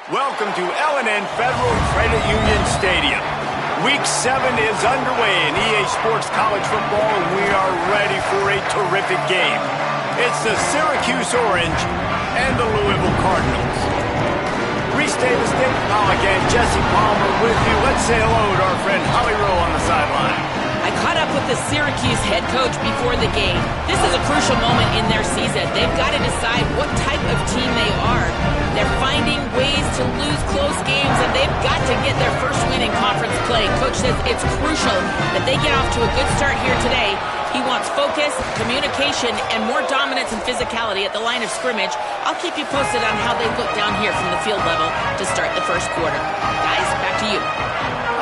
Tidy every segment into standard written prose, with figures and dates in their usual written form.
Welcome to L&N Federal Credit Union Stadium. Week 7 is underway in EA Sports College Football, and we are ready for a terrific game. It's the Syracuse Orange and the Louisville Cardinals. Reese Davis, Dave Pollock, and Jesse Palmer with you. Let's say hello to our friend Holly Rowe on the sideline. I caught up with the Syracuse head coach before the game. This is a crucial moment in their season. They've got to decide what type of team they are. They're finding ways to lose close games, and they've got to get their first win in conference play. Coach says it's crucial that they get off to a good start here today. He wants focus, communication, and more dominance and physicality at the line of scrimmage. I'll keep you posted on how they look down here from the field level to start the first quarter. Guys, back to you.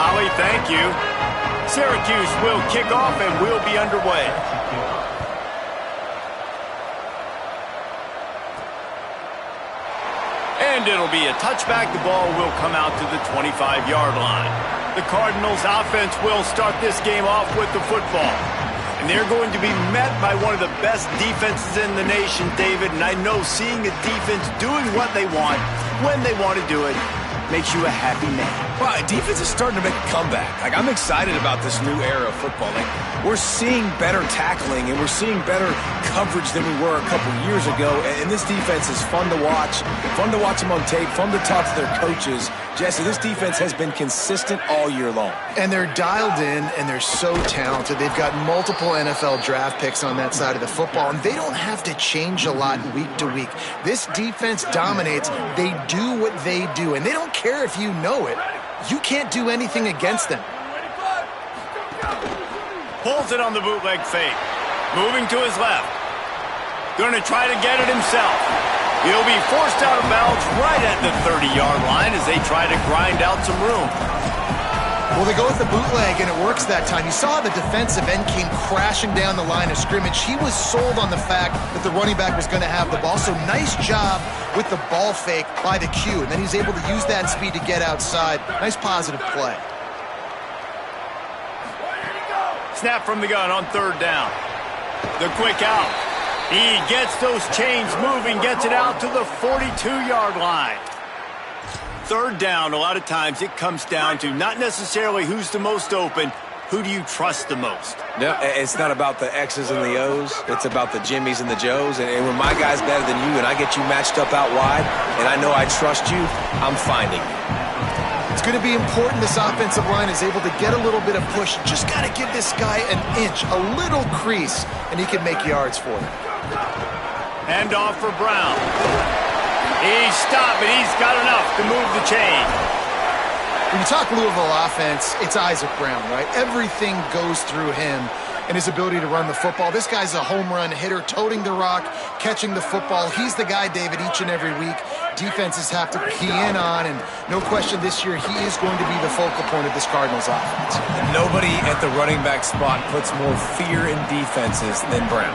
Holly, thank you. Syracuse will kick off and we'll be underway. And it'll be a touchback. The ball will come out to the 25-yard line. The Cardinals offense will start this game off with the football. And they're going to be met by one of the best defenses in the nation, David. And I know seeing a defense doing what they want, when they want to do it, makes you a happy man. Well, defense is starting to make a comeback. I'm excited about this new era of football. We're seeing better tackling, and we're seeing better coverage than we were a couple years ago. And this defense is fun to watch them on tape, fun to talk to their coaches. Jesse, this defense has been consistent all year long. And they're dialed in, and they're so talented. They've got multiple NFL draft picks on that side of the football, and they don't have to change a lot week to week. This defense dominates. They do what they do, and they don't care if you know it. You can't do anything against them. Pulls it on the bootleg fake. Moving to his left. Going to try to get it himself. He'll be forced out of bounds right at the 30-yard line as they try to grind out some room. Well, they go with the bootleg, and it works that time. You saw the defensive end came crashing down the line of scrimmage. He was sold on the fact that the running back was going to have the ball. So nice job with the ball fake by the Q. And then he's able to use that speed to get outside. Nice positive play. Snap from the gun on third down. The quick out. He gets those chains moving, gets it out to the 42-yard line. Third down, a lot of times it comes down to not necessarily who's the most open, who do you trust the most? No, it's not about the X's and the O's. It's about the Jimmys and the Joes. And when my guy's better than you and I get you matched up out wide and I know I trust you, I'm finding you. It's going to be important this offensive line is able to get a little bit of push. Just got to give this guy an inch, a little crease, and he can make yards for it. Hand off for Brown. He's stopped, but he's got enough to move the chain. When you talk Louisville offense, it's Isaac Brown, right? Everything goes through him and his ability to run the football. This guy's a home run hitter, toting the rock, catching the football. He's the guy, David, each and every week. Defenses have to key in on, and no question this year he is going to be the focal point of this Cardinals offense. Nobody at the running back spot puts more fear in defenses than Brown.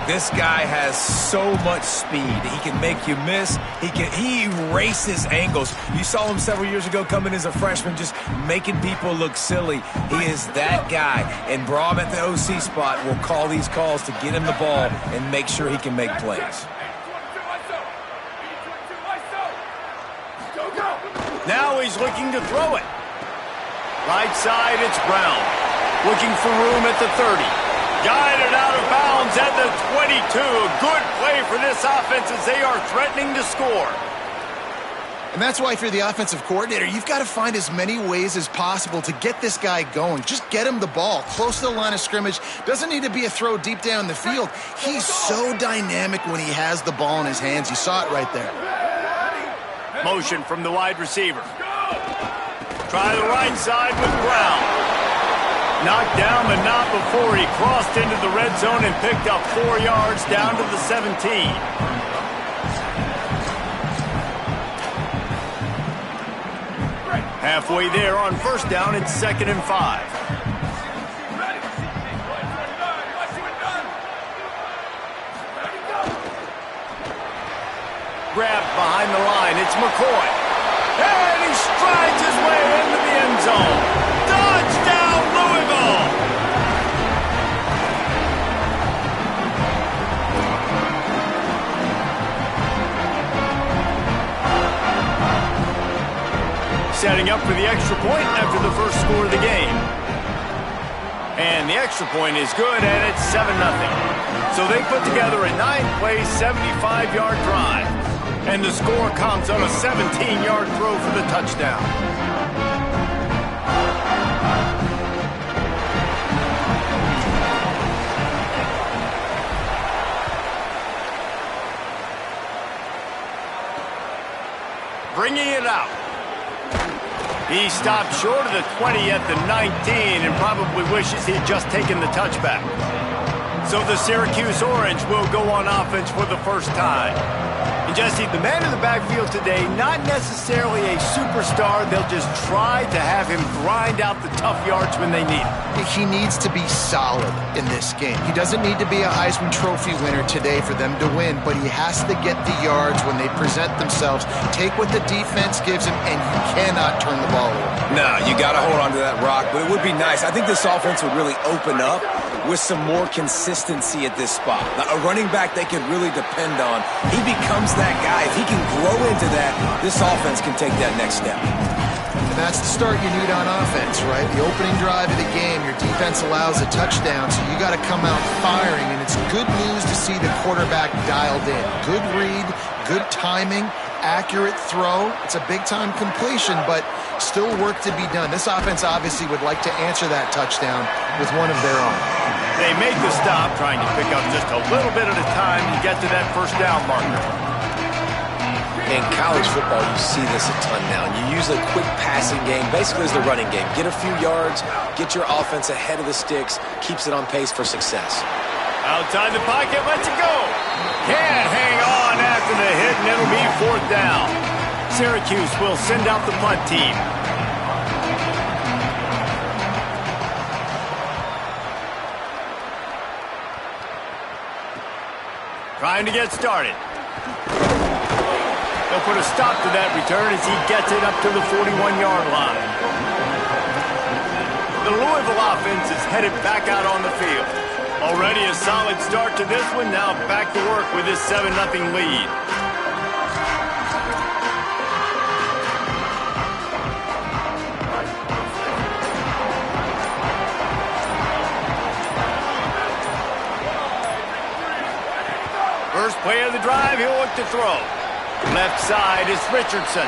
This guy has so much speed. He can make you miss. He erases angles. You saw him several years ago coming as a freshman just making people look silly. He is that guy, and Braum at the OC spot will call these calls to get him the ball and make sure he can make plays. Now he's looking to throw it. Right side, it's Brown. Looking for room at the 30. Guided out of bounds at the 22. A good play for this offense as they are threatening to score. And that's why if you're the offensive coordinator, you've got to find as many ways as possible to get this guy going. Just get him the ball close to the line of scrimmage. Doesn't need to be a throw deep down the field. He's so dynamic when he has the ball in his hands. You saw it right there. Motion from the wide receiver. Try the right side with Brown. Knocked down, but not before he crossed into the red zone and picked up 4 yards down to the 17. Halfway there on first down, it's 2nd and 5. Grabbed behind the line, it's McCoy. And he strides his way into the end zone. Touchdown, Louisville! for the extra point after the first score of the game. And the extra point is good, and it's 7-0. So they put together a 9-play, 75-yard drive. And the score comes on a 17-yard throw for the touchdown. Bringing it out. He stopped short of the 20 at the 19 and probably wishes he'd just taken the touchback. So the Syracuse Orange will go on offense for the first time. And Jesse, the man in the backfield today, not necessarily a superstar. They'll just try to have him grind out the tough yards when they need him. He needs to be solid in this game. He doesn't need to be a Heisman Trophy winner today for them to win, but he has to get the yards when they present themselves. Take what the defense gives him, and you cannot turn the ball away. No, you got to hold on to that rock, but it would be nice. I think this offense would really open up with some more consistency at this spot. A running back they can really depend on. He becomes that guy. If he can grow into that, this offense can take that next step. And that's the start you need on offense, right? The opening drive of the game, your defense allows a touchdown, so you got to come out firing, and it's good news to see the quarterback dialed in. Good read, good timing, accurate throw. It's a big-time completion, but still work to be done. This offense obviously would like to answer that touchdown with one of their own. They make the stop, trying to pick up just a little bit at a time and get to that first down marker. In college football, you see this a ton now. And you use a quick passing game, basically as the running game. Get a few yards, get your offense ahead of the sticks, keeps it on pace for success. Outside the pocket, lets it go. Can't hang on after the hit, and it'll be fourth down. Syracuse will send out the punt team. Trying to get started. They'll put a stop to that return as he gets it up to the 41-yard line. The Louisville offense is headed back out on the field. Already a solid start to this one. Now back to work with his 7-0 lead. First play of the drive, he'll look to throw. Left side is Richardson.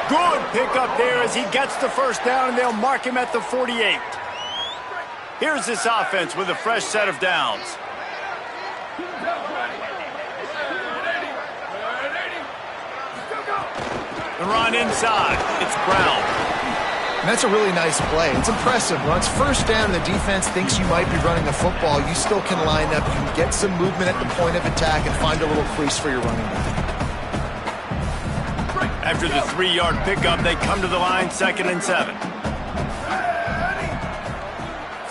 Good pickup there as he gets the first down, and they'll mark him at the 48. Here's this offense with a fresh set of downs. The run inside. It's Brown. And that's a really nice play. It's impressive. Once first down and the defense thinks you might be running the football, you still can line up. You can get some movement at the point of attack and find a little crease for your running back. After the 3-yard pickup, they come to the line, 2nd and 7.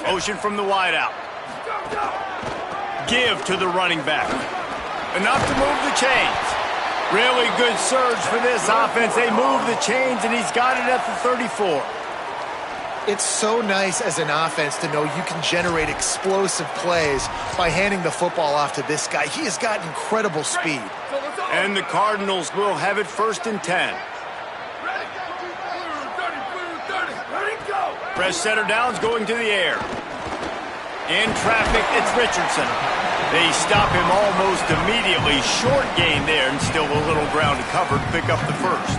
Motion from the wideout. Give to the running back. Enough to move the chains. Really good surge for this offense. They move the chains, and he's got it at the 34. It's so nice as an offense to know you can generate explosive plays by handing the football off to this guy. He has got incredible speed. And the Cardinals will have it 1st and 10. Fresh setter downs going to the air. In traffic, it's Richardson. They stop him almost immediately. Short gain there, and still a little ground to cover to pick up the first.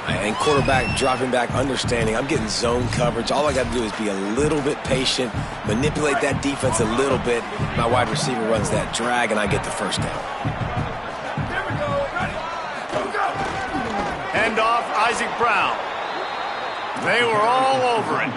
And quarterback dropping back, understanding I'm getting zone coverage. All I got to do is be a little bit patient, manipulate that defense a little bit. My wide receiver runs that drag, and I get the first down. Hand off, Isaac Brown. They were all over it.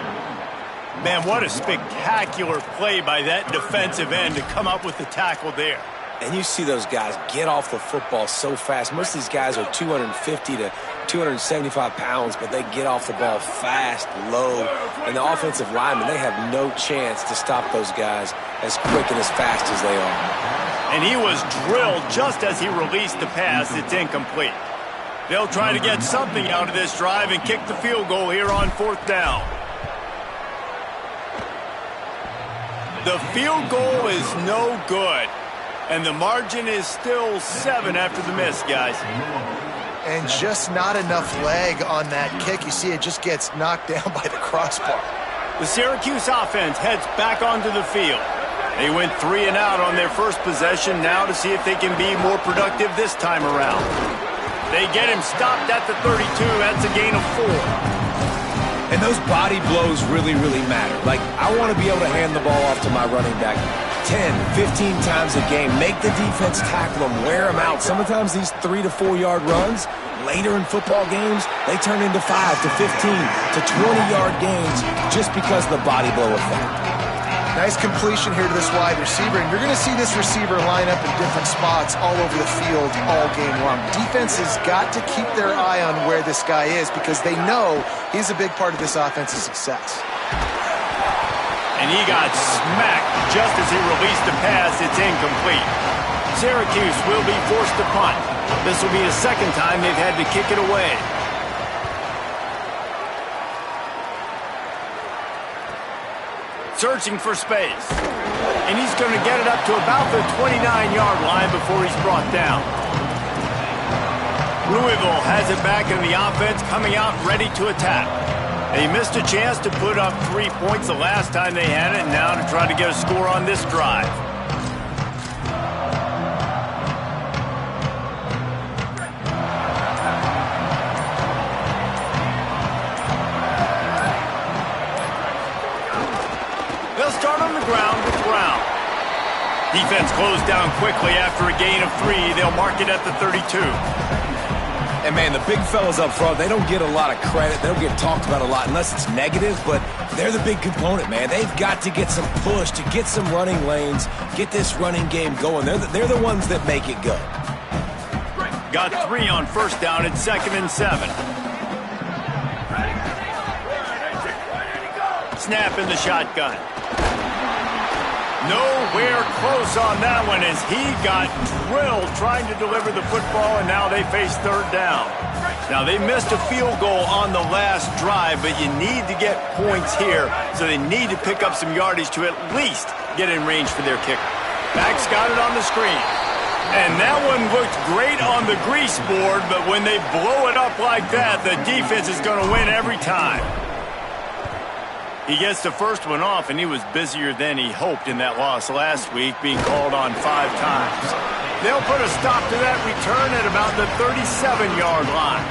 Man, what a spectacular play by that defensive end to come up with the tackle there. And you see those guys get off the football so fast. Most of these guys are 250 to 275 pounds, but they get off the ball fast, low. And the offensive linemen, they have no chance to stop those guys as quick and as fast as they are. And he was drilled just as he released the pass. It's incomplete. They'll try to get something out of this drive and kick the field goal here on 4th down. The field goal is no good. And the margin is still 7 after the miss, guys. And just not enough leg on that kick. You see it just gets knocked down by the crossbar. The Syracuse offense heads back onto the field. They went 3 and out on their first possession, now to see if they can be more productive this time around. They get him stopped at the 32. That's a gain of 4. And those body blows really, really matter. Like, I want to be able to hand the ball off to my running back 10, 15 times a game. Make the defense tackle them, wear them out. Sometimes these 3 to 4 yard runs, later in football games, they turn into 5 to 15 to 20-yard gains just because of the body blow effect. Nice completion here to this wide receiver, and you're going to see this receiver line up in different spots all over the field all game long. Defense has got to keep their eye on where this guy is because they know he's a big part of this offense's success. And he got smacked just as he released the pass. It's incomplete. Syracuse will be forced to punt. This will be the second time they've had to kick it away. Searching for space. And he's going to get it up to about the 29-yard line before he's brought down. Louisville has it back in the offense, coming out ready to attack. They missed a chance to put up 3 points the last time they had it, and now to try to get a score on this drive. They'll start on the ground with Brown. Defense closed down quickly after a gain of 3. They'll mark it at the 32. And, man, the big fellas up front, they don't get a lot of credit. They don't get talked about a lot unless it's negative, but they're the big component, man. They've got to get some push, to get some running lanes, get this running game going. They're the ones that make it go. Got 3 on first down at 2nd and 7. Snap in the shotgun. Nowhere close on that one as he got drilled trying to deliver the football, and now they face 3rd down. Now, they missed a field goal on the last drive, but you need to get points here, so they need to pick up some yardage to at least get in range for their kicker. Back's got it on the screen. And that one looked great on the grease board, but when they blow it up like that, the defense is going to win every time. He gets the first one off, and he was busier than he hoped in that loss last week, being called on 5 times. They'll put a stop to that return at about the 37-yard line.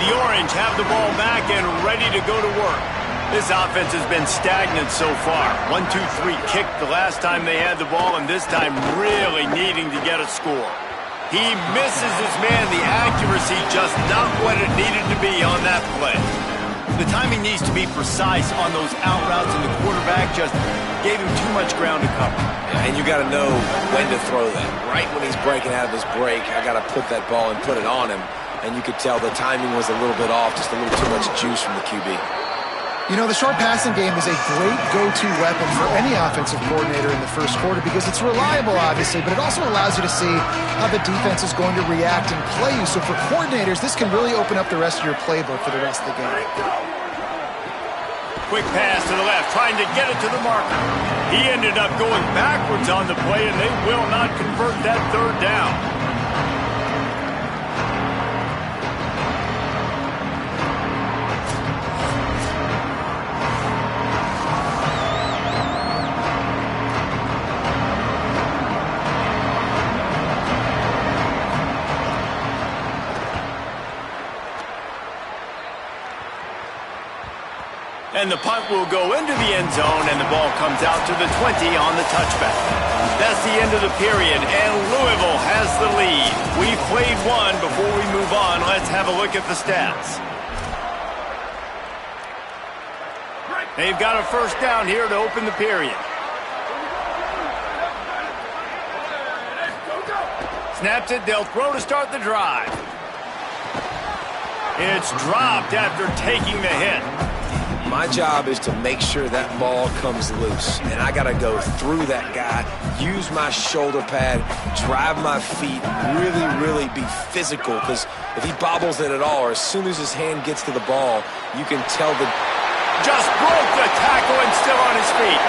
The Orange have the ball back and ready to go to work. This offense has been stagnant so far. 1-2-3 kick the last time they had the ball, and this time really needing to get a score. He misses his man. The accuracy just not what it needed to be on that play. The timing needs to be precise on those out routes, and the quarterback just gave him too much ground to cover. Yeah, and you got to know when to throw that. Right when he's breaking out of his break, I got to put that ball and put it on him. And you could tell the timing was a little bit off, just a little too much juice from the QB. You know, the short passing game is a great go-to weapon for any offensive coordinator in the first quarter because it's reliable, obviously, but it also allows you to see how the defense is going to react and play you. So for coordinators, this can really open up the rest of your playbook for the rest of the game. Quick pass to the left, trying to get it to the marker. He ended up going backwards on the play, and they will not convert that 3rd down. And the punt will go into the end zone, and the ball comes out to the 20 on the touchback. That's the end of the period, and Louisville has the lead. We've played one. Before we move on, let's have a look at the stats. They've got a first down here to open the period. Snaps it, they'll throw to start the drive. It's dropped after taking the hit. My job is to make sure that ball comes loose, and I got to go through that guy, use my shoulder pad, drive my feet, really be physical, because if he bobbles it at all, or as soon as his hand gets to the ball, you can tell the... Just broke the tackle and still on his feet.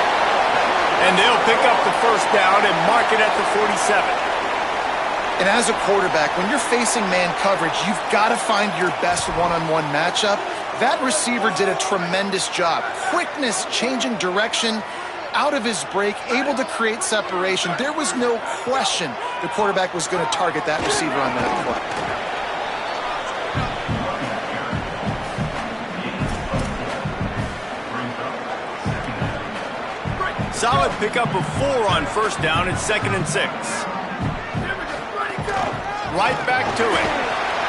And they'll pick up the first down and mark it at the 47. And as a quarterback, when you're facing man coverage, you've got to find your best one-on-one matchup. That receiver did a tremendous job. Quickness, changing direction, out of his break, able to create separation. There was no question the quarterback was going to target that receiver on that play. Solid pickup of 4 on first down. It's 2nd and 6. Right back to it.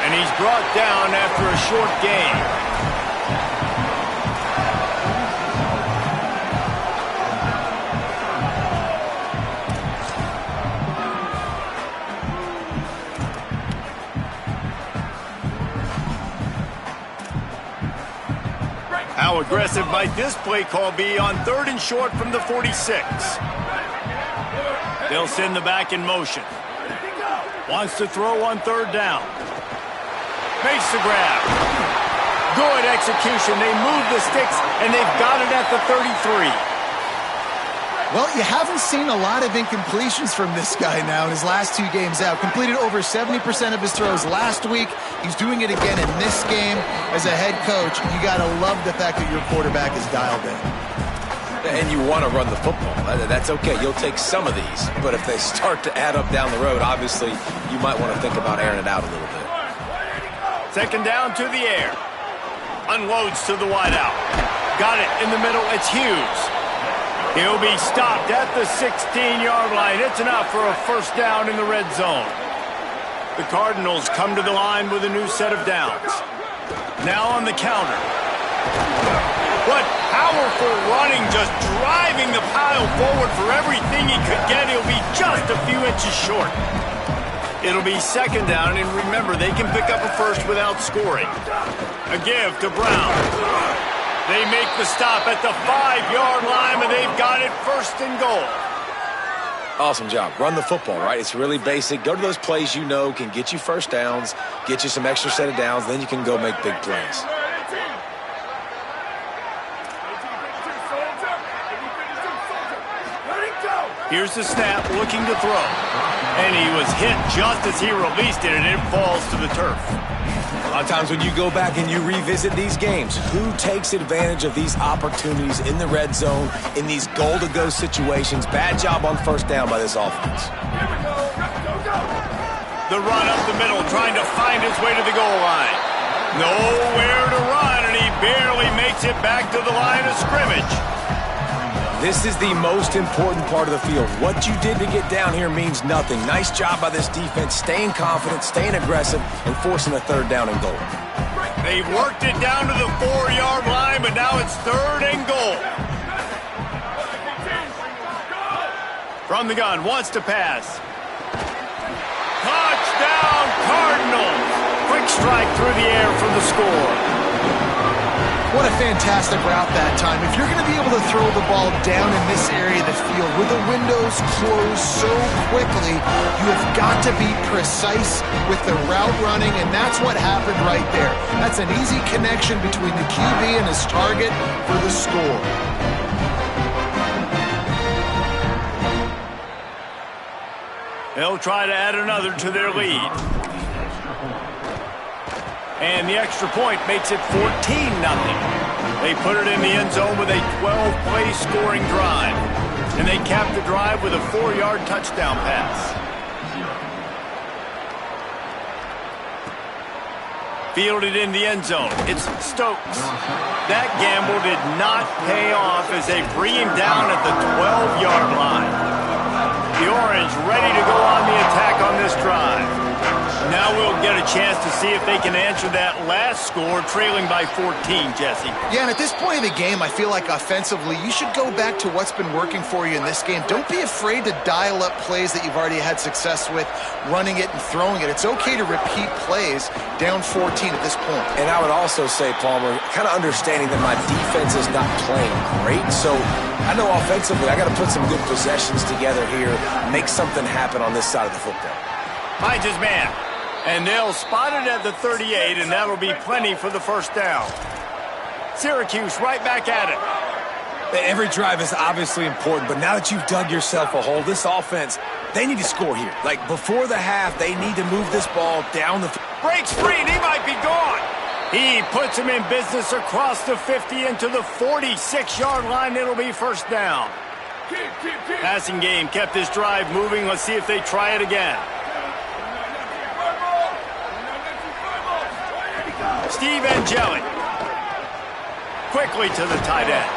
And he's brought down after a short gain. How aggressive might this play call be on 3rd and short from the 46? They'll send the back in motion. Wants to throw on 3rd down. Makes the grab. Good execution. They move the sticks, and they've got it at the 33. Well, you haven't seen a lot of incompletions from this guy now in his last 2 games out. Completed over 70% of his throws last week. He's doing it again in this game. As a head coach, you got to love the fact that your quarterback is dialed in. And you want to run the football. That's okay. You'll take some of these. But if they start to add up down the road, obviously, you might want to think about airing it out a little bit. 2nd down to the air. Unloads to the wideout. Got it in the middle. It's Hughes. He'll be stopped at the 16-yard line. It's enough for a first down in the red zone. The Cardinals come to the line with a new set of downs. Now on the counter. What powerful running, just driving the pile forward for everything he could get. He'll be just a few inches short. It'll be 2nd down, and remember, they can pick up a first without scoring. A give to Brown. They make the stop at the 5-yard line, and they've got it 1st and goal. Awesome job. Run the football, right? It's really basic. Go to those plays you know can get you first downs, get you some extra set of downs, then you can go make big plays. Here's the snap, looking to throw. And he was hit just as he released it, and it falls to the turf. A lot of times when you go back and you revisit these games, who takes advantage of these opportunities in the red zone, in these goal-to-go situations? Bad job on first down by this offense. The run up the middle, trying to find his way to the goal line. Nowhere to run, and he barely makes it back to the line of scrimmage. This is the most important part of the field. What you did to get down here means nothing. Nice job by this defense, staying confident, staying aggressive, and forcing a 3rd down and goal. They've worked it down to the 4-yard line, but now it's 3rd and goal. From the gun, wants to pass. Touchdown, Cardinals! Quick strike through the air for the score. What a fantastic route that time. If you're going to be able to throw the ball down in this area of the field where the windows close so quickly, you have got to be precise with the route running, and that's what happened right there. That's an easy connection between the QB and his target for the score. They'll try to add another to their lead. And the extra point makes it 14-0. They put it in the end zone with a 12-play scoring drive. And they cap the drive with a 4-yard touchdown pass. Fielded in the end zone. It's Stokes. That gamble did not pay off as they bring him down at the 12-yard line. The Orange ready to go on the attack on this drive. Now we'll get a chance to see if they can answer that last score, trailing by 14, Jesse. Yeah, and at this point of the game, I feel like offensively, you should go back to what's been working for you in this game. Don't be afraid to dial up plays that you've already had success with, running it and throwing it. It's okay to repeat plays down 14 at this point. And I would also say, Palmer, kind of understanding that my defense is not playing great, so I know offensively I got to put some good possessions together here, make something happen on this side of the football. Finds his man. And they'll spot it at the 38, and that'll be plenty for the first down. Syracuse right back at it. Every drive is obviously important, but now that you've dug yourself a hole, this offense They need to score here. Like, before the half, they need to move this ball down the field. Breaks free, and he might be gone. He puts him in business across the 50 into the 46-yard line. It'll be first down. Passing game kept this drive moving. Let's see if they try it again. Steve Angeli. Quickly to the tight end.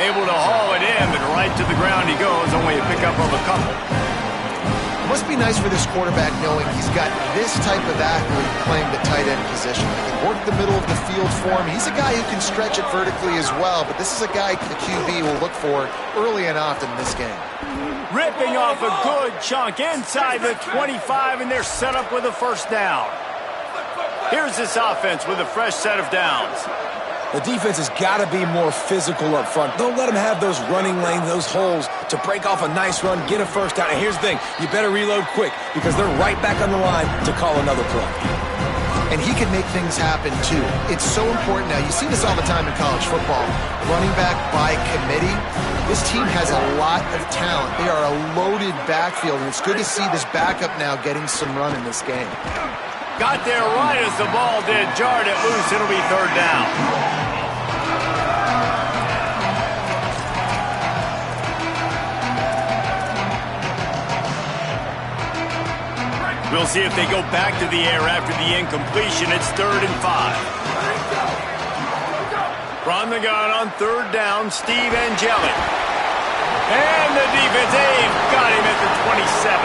Able to haul it in, but right to the ground he goes. Only a pickup of a couple. It must be nice for this quarterback knowing he's got this type of athlete playing the tight end position. He can work the middle of the field for him. He's a guy who can stretch it vertically as well, but this is a guy the QB will look for early and often in this game. Ripping off a good chunk inside the 25, and they're set up with a first down. Here's this offense with a fresh set of downs. The defense has got to be more physical up front. Don't let them have those running lanes, those holes to break off a nice run, get a first down. And here's the thing, you better reload quick because they're right back on the line to call another play. And he can make things happen, too. It's so important now. You see this all the time in college football. Running back by committee. This team has a lot of talent. They are a loaded backfield, and it's good to see this backup now getting some run in this game. Got there right as the ball did. Jarred it loose. It'll be third down. We'll see if they go back to the air after the incompletion. It's 3rd and 5. From the gun on 3rd down, Steve Angeli. And the defense got him at the 27.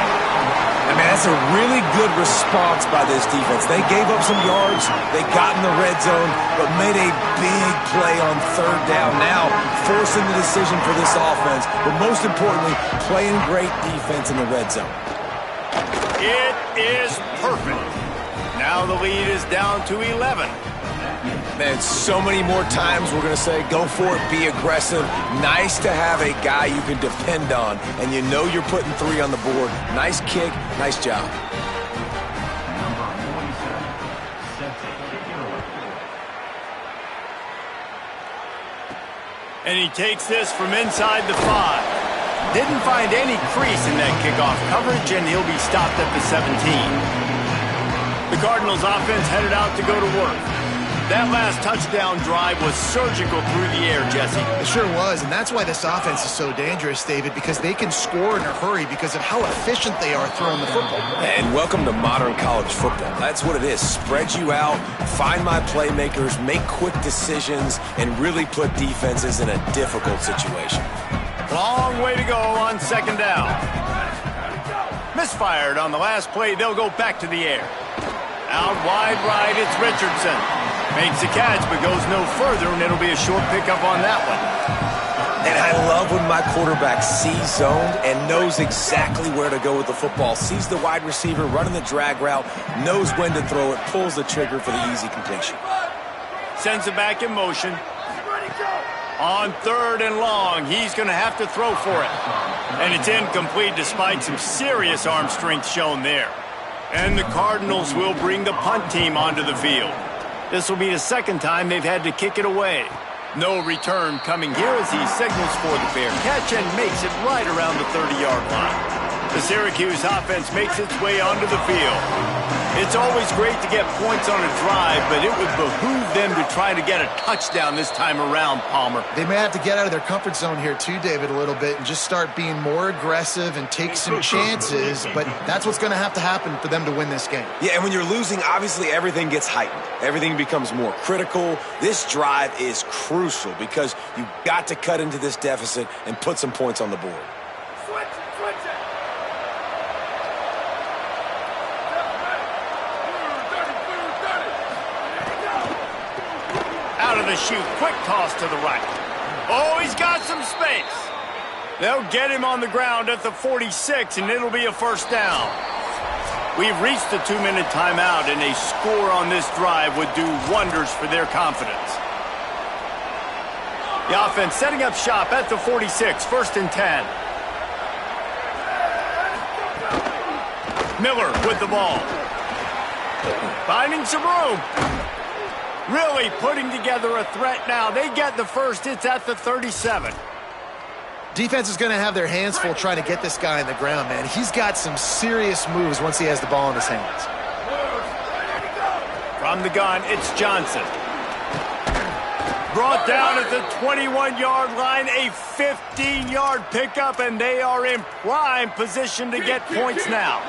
I mean, that's a really good response by this defense. They gave up some yards, they got in the red zone, but made a big play on 3rd down. Now, forcing the decision for this offense, but most importantly, playing great defense in the red zone. It is perfect. Now the lead is down to 11. Man, so many more times we're going to say, go for it, be aggressive. Nice to have a guy you can depend on, and you know you're putting 3 on the board. Nice kick, nice job. And he takes this from inside the 5. Didn't find any crease in that kickoff coverage, and he'll be stopped at the 17. The Cardinals offense headed out to go to work. That last touchdown drive was surgical through the air, Jesse. It sure was, and that's why this offense is so dangerous, David, because they can score in a hurry because of how efficient they are throwing the football. And welcome to modern college football. That's what it is. Spread you out, find my playmakers, make quick decisions, and really put defenses in a difficult situation. Long way to go on 2nd down. Misfired on the last play. They'll go back to the air. Out wide right, it's Richardson. Makes the catch, but goes no further, and it'll be a short pickup on that one. And I love when my quarterback sees zoned and knows exactly where to go with the football. Sees the wide receiver running the drag route, knows when to throw it, pulls the trigger for the easy completion. Sends it back in motion. On 3rd and long, he's going to have to throw for it. And it's incomplete despite some serious arm strength shown there. And the Cardinals will bring the punt team onto the field. This will be the 2nd time they've had to kick it away. No return coming here as he signals for the fair catch and makes it right around the 30-yard line. The Syracuse offense makes its way onto the field. It's always great to get points on a drive, but it would behoove them to try to get a touchdown this time around, Palmer. They may have to get out of their comfort zone here too, David, a little bit and just start being more aggressive and take some chances, but that's what's going to happen for them to win this game. Yeah, and when you're losing, obviously everything gets heightened. Everything becomes more critical. This drive is crucial because you've got to cut into this deficit and put some points on the board. Out of the chute, quick toss to the right. Oh, he's got some space. They'll get him on the ground at the 46, and it'll be a first down. We've reached the 2-minute timeout, and a score on this drive would do wonders for their confidence. The offense setting up shop at the 46, 1st and 10. Miller with the ball. Finding some room. Really putting together a threat now. They get the first. It's at the 37. Defense is going to have their hands full trying to get this guy on the ground, man. He's got some serious moves once he has the ball in his hands. From the gun, it's Johnson. Brought down at the 21-yard line, a 15-yard pickup, and they are in prime position to get points now.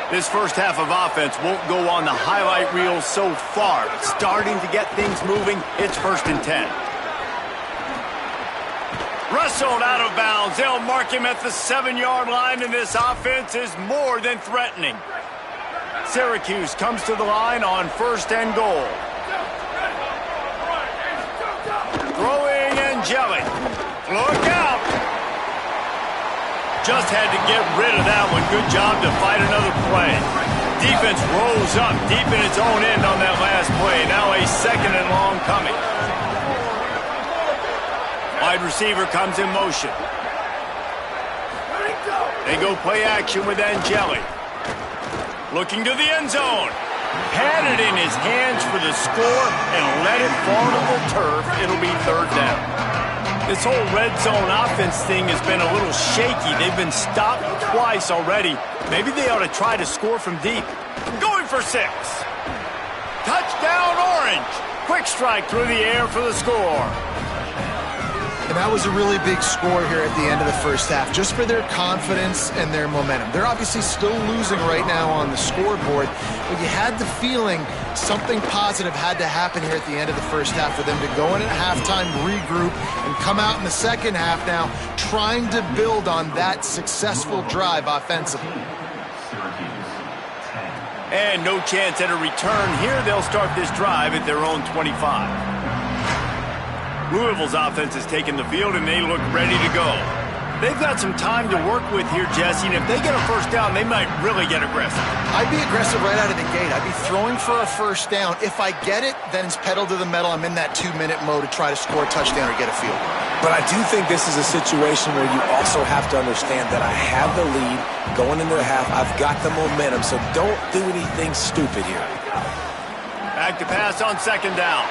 This first half of offense won't go on the highlight reel so far. Starting to get things moving, it's 1st and 10. Wrestled out of bounds. They'll mark him at the 7-yard line, and this offense is more than threatening. Syracuse comes to the line on 1st and goal. Throwing Angelic. Look out! Just had to get rid of that one. Good job to fight another play. Defense rolls up deep in its own end on that last play. Now a 2nd and long coming. Wide receiver comes in motion. They go play action with Angelic. Looking to the end zone. Had it in his hands for the score and let it fall to the turf. It'll be 3rd down. This whole red zone offense thing has been a little shaky. They've been stopped twice already. Maybe they ought to try to score from deep. Going for 6. Touchdown Orange. Quick strike through the air for the score. And that was a really big score here at the end of the first half, just for their confidence and their momentum. They're obviously still losing right now on the scoreboard, but you had the feeling something positive had to happen here at the end of the first half for them to go in at halftime, regroup, and come out in the second half now trying to build on that successful drive offensively. And no chance at a return here. They'll start this drive at their own 25. Louisville's offense has taken the field, and they look ready to go. They've got some time to work with here, Jesse, and if they get a 1st down, they might really get aggressive. I'd be aggressive right out of the gate. I'd be throwing for a 1st down. If I get it, then it's pedal to the metal. I'm in that 2-minute mode to try to score a touchdown or get a field goal. But I do think this is a situation where you also have to understand that I have the lead going into the half. I've got the momentum, so don't do anything stupid here. Back to pass on 2nd down.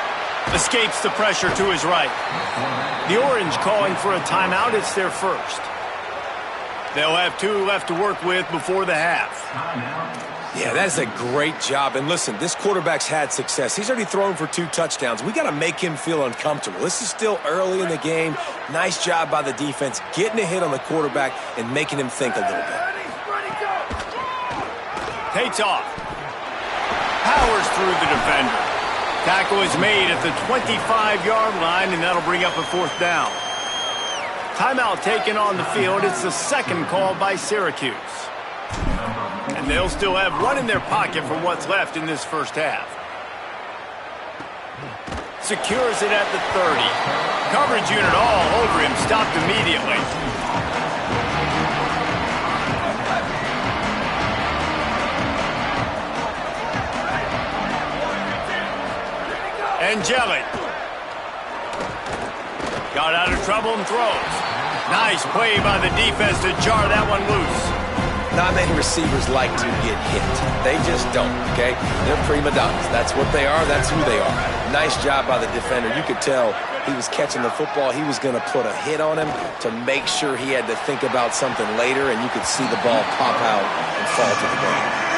Escapes the pressure to his right. The Orange calling for a timeout. It's their 1st. They'll have 2 left to work with before the half. Yeah, that is a great job. And listen, this quarterback's had success. He's already thrown for 2 touchdowns. We got to make him feel uncomfortable. This is still early in the game. Nice job by the defense, getting a hit on the quarterback and making him think a little bit. Takes off. Powers through the defender. Tackle is made at the 25-yard line, and that'll bring up a 4th down. Timeout taken on the field. It's the 2nd call by Syracuse. And they'll still have 1 in their pocket for what's left in this first half. Secures it at the 30. Coverage unit all over him, stopped immediately. Angelic. Got out of trouble and throws. Nice play by the defense to jar that one loose. Not many receivers like to get hit. They just don't, okay? They're prima donnas. That's what they are. That's who they are. Nice job by the defender. You could tell he was catching the football. He was going to put a hit on him to make sure he had to think about something later, and you could see the ball pop out and fall to the ground.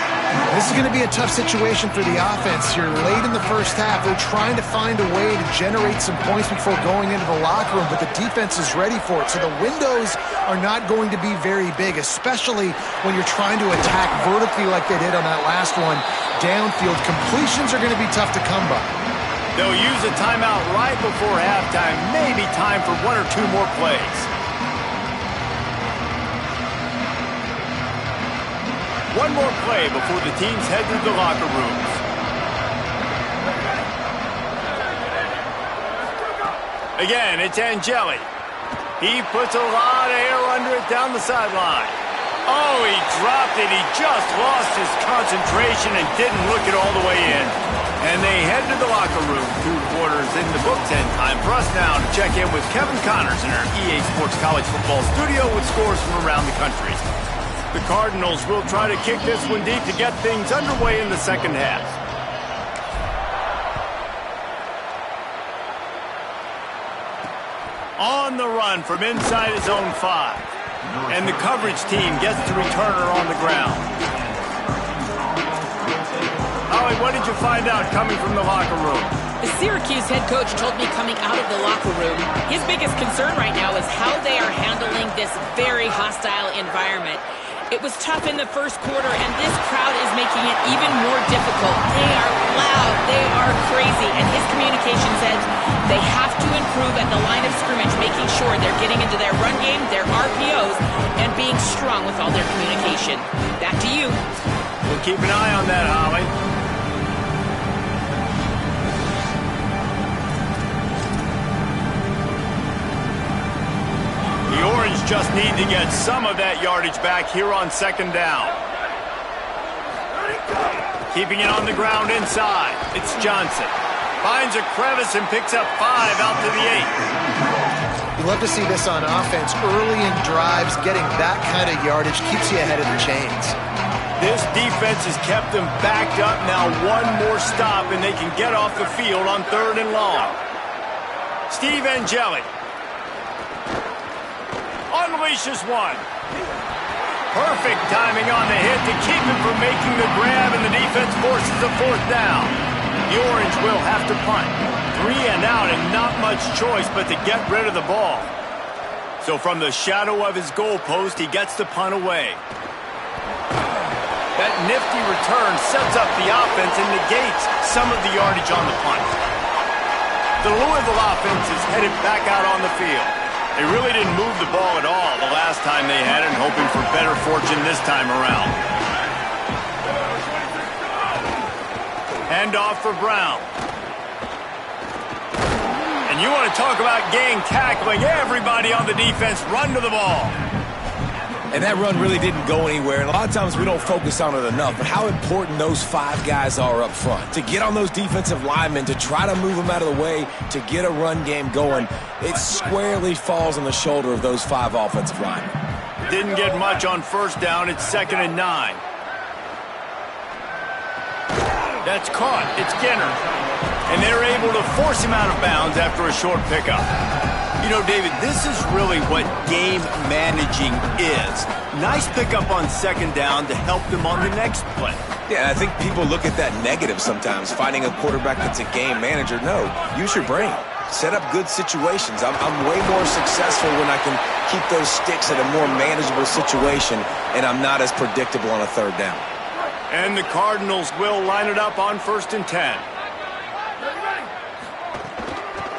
This is going to be a tough situation for the offense here. Late in the first half, they're trying to find a way to generate some points before going into the locker room, but the defense is ready for it. So the windows are not going to be very big, especially when you're trying to attack vertically like they did on that last one. Downfield completions are going to be tough to come by. They'll use a timeout right before halftime. Maybe time for 1 or 2 more plays. One more play before the teams head to the locker rooms. Again, it's Angelic. He puts a lot of air under it down the sideline. Oh, he dropped it. He just lost his concentration and didn't look it all the way in. And they head to the locker room. 2 quarters in the books, and time for us now to check in with Kevin Connors in our EA Sports College Football studio with scores from around the country. The Cardinals will try to kick this one deep to get things underway in the second half. On the run from inside his own 5. And the coverage team gets the returner on the ground. Holly, what did you find out coming from the locker room? The Syracuse head coach told me coming out of the locker room, his biggest concern right now is how they are handling this very hostile environment. It was tough in the first quarter, and this crowd is making it even more difficult. They are loud. They are crazy. And his communication says they have to improve at the line of scrimmage, making sure they're getting into their run game, their RPOs, and being strong with all their communication. Back to you. We'll keep an eye on that, Holly. The Orange just need to get some of that yardage back here on second down. Keeping it on the ground inside. It's Johnson. Finds a crevice and picks up 5 out to the 8. You love to see this on offense. Early in drives, getting that kind of yardage keeps you ahead of the chains. This defense has kept them backed up. Now one more stop and they can get off the field on 3rd and long. Steve Angeli unleashes one. Perfect timing on the hit to keep him from making the grab, and the defense forces a 4th down. The Orange will have to punt. 3 and out, and not much choice but to get rid of the ball. So from the shadow of his goalpost, he gets the punt away. That nifty return sets up the offense and negates some of the yardage on the punt. The Louisville offense is headed back out on the field. They really didn't move the ball at all the last time they had it, hoping for better fortune this time around. Handoff for Brown. And you want to talk about gang tackling. Everybody on the defense run to the ball. And that run really didn't go anywhere. And a lot of times we don't focus on it enough, but how important those 5 guys are up front. To get on those defensive linemen, to try to move them out of the way, to get a run game going, it squarely falls on the shoulder of those 5 offensive linemen. Didn't get much on 1st down. It's 2nd and 9. That's caught. It's Ginner. And they're able to force him out of bounds after a short pickup. You know, David, this is really what game managing is. Nice pickup on 2nd down to help them on the next play. Yeah, I think people look at that negative sometimes, finding a quarterback that's a game manager. No, use your brain. Set up good situations. I'm way more successful when I can keep those sticks at a more manageable situation, and I'm not as predictable on a 3rd down. And the Cardinals will line it up on 1st and 10.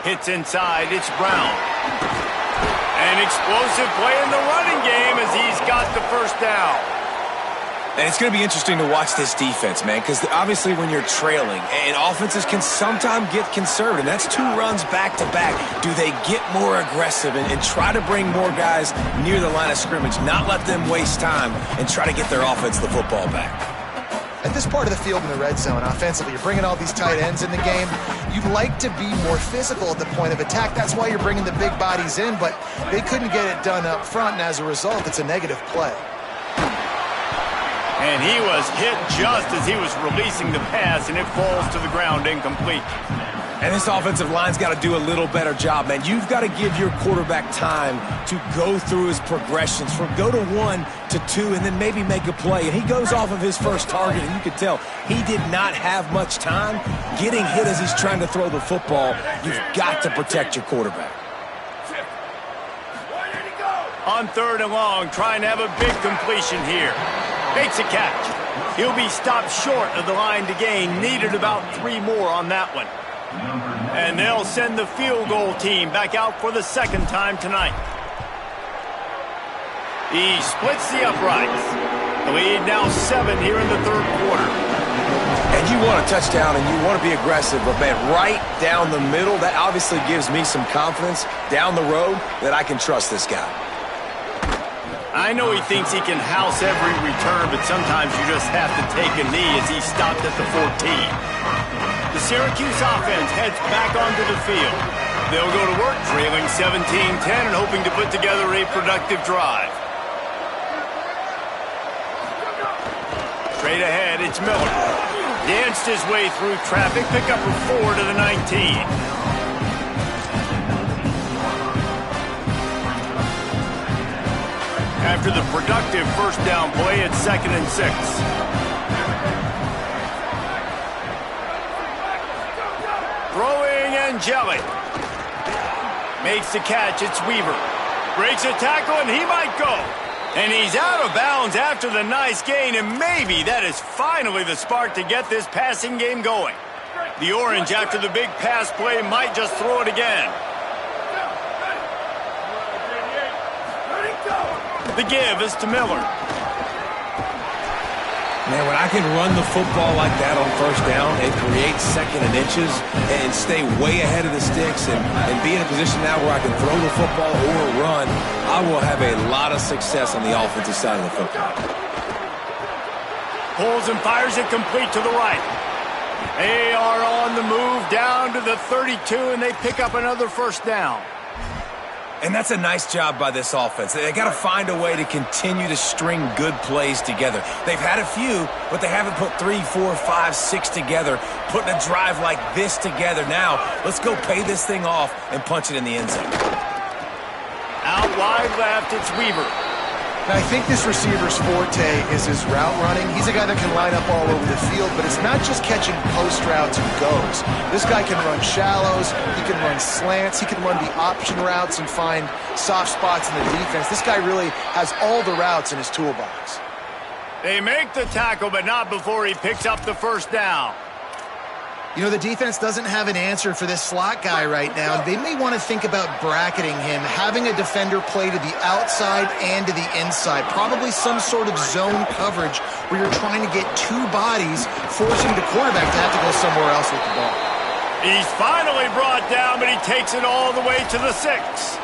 Hits inside, it's Brown. An explosive play in the running game as he's got the 1st down. And it's going to be interesting to watch this defense, man, because obviously when you're trailing, and offenses can sometimes get conservative, and that's 2 runs back-to-back. Do they get more aggressive and try to bring more guys near the line of scrimmage, not let them waste time, and try to get their offense the football back? At this part of the field in the red zone, offensively, you're bringing all these tight ends in the game. You'd like to be more physical at the point of attack. That's why you're bringing the big bodies in, but they couldn't get it done up front, and as a result, it's a negative play. And he was hit just as he was releasing the pass, and it falls to the ground incomplete. And this offensive line's got to do a little better job, man. You've got to give your quarterback time to go through his progressions from go to 1 to 2 and then maybe make a play. And he goes off of his first target, and you can tell he did not have much time getting hit as he's trying to throw the football. You've got to protect your quarterback. On 3rd and long, trying to have a big completion here. Makes a catch. He'll be stopped short of the line to gain. Needed about 3 more on that one. And they'll send the field goal team back out for the 2nd time tonight. He splits the uprights. The lead now 7 here in the 3rd quarter. And you want a touchdown and you want to be aggressive, but man, right down the middle, that obviously gives me some confidence down the road that I can trust this guy. I know he thinks he can house every return, but sometimes you just have to take a knee as he stopped at the 14. The Syracuse offense heads back onto the field. They'll go to work trailing 17-10 and hoping to put together a productive drive. Straight ahead, it's Miller. Danced his way through traffic, pick up a 4 to the 19. After the productive first down play, it's 2nd and 6. Throwing and Jelly. Makes the catch, it's Weaver. Breaks a tackle and he might go. And he's out of bounds after the nice gain, and maybe that is finally the spark to get this passing game going. The Orange, after the big pass play, might just throw it again. The give is to Miller. Man, when I can run the football like that on first down and create 2nd and inches and stay way ahead of the sticks and be in a position now where I can throw the football or run, I will have a lot of success on the offensive side of the football. Pulls and fires it complete to the right. They are on the move down to the 32, and they pick up another first down. And that's a nice job by this offense. They got to find a way to continue to string good plays together. They've had a few, but they haven't put 3, 4, 5, 6 together, putting a drive like this together. Now, let's go pay this thing off and punch it in the end zone. Out wide left, it's Weaver. Now, I think this receiver's forte is his route running. He's a guy that can line up all over the field, but it's not just catching post routes and goes. This guy can run shallows, he can run slants, he can run the option routes and find soft spots in the defense. This guy really has all the routes in his toolbox. They make the tackle, but not before he picks up the first down. You know, the defense doesn't have an answer for this slot guy right now. They may want to think about bracketing him, having a defender play to the outside and to the inside. Probably some sort of zone coverage where you're trying to get two bodies, forcing the quarterback to have to go somewhere else with the ball. He's finally brought down, but he takes it all the way to the 6.